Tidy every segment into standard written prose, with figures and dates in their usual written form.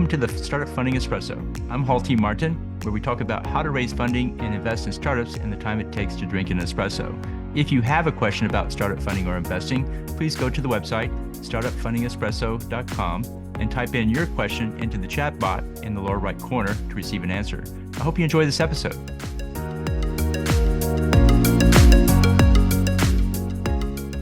Welcome to the Startup Funding Espresso. I'm Hall T. Martin, where we talk about how to raise funding and invest in startups and the time it takes to drink an espresso. If you have a question about startup funding or investing, please go to the website, startupfundingespresso.com, and type in your question into the chat bot in the lower right corner to receive an answer. I hope you enjoy this episode.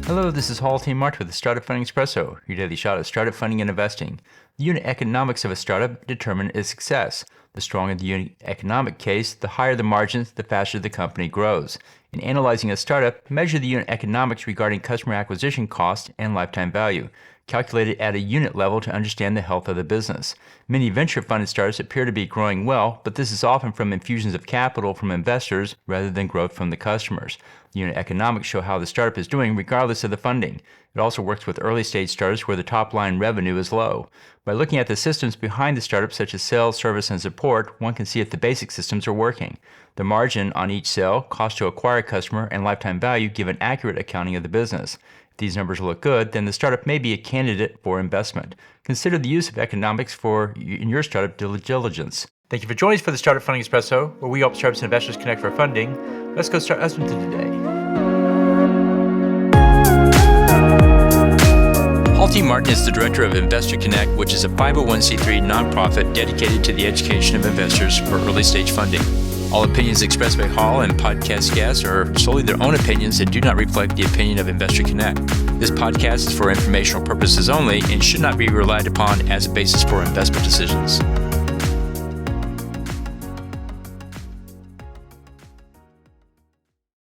Hello, this is Hall T. Martin with the Startup Funding Espresso, your daily shot of startup funding and investing. The unit economics of a startup determine its success. The stronger the unit economic case, the higher the margins, the faster the company grows. In analyzing a startup, measure the unit economics regarding customer acquisition cost and lifetime value, calculated at a unit level to understand the health of the business. Many venture-funded startups appear to be growing well, but this is often from infusions of capital from investors rather than growth from the customers. The unit economics show how the startup is doing regardless of the funding. It also works with early-stage startups where the top-line revenue is low. By looking at the systems behind the startup, such as sales, service, and support, one can see if the basic systems are working. The margin on each sale, cost to acquire a customer, and lifetime value give an accurate accounting of the business. If these numbers look good, then the startup may be a candidate for investment. Consider the use of economics in your startup due diligence. Thank you for joining us for the Startup Funding Espresso, where we help startups and investors connect for funding. Let's go start listening to today. Hall T. Martin is the director of Investor Connect, which is a 501c3 nonprofit dedicated to the education of investors for early-stage funding. All opinions expressed by Hall and podcast guests are solely their own opinions and do not reflect the opinion of Investor Connect. This podcast is for informational purposes only and should not be relied upon as a basis for investment decisions.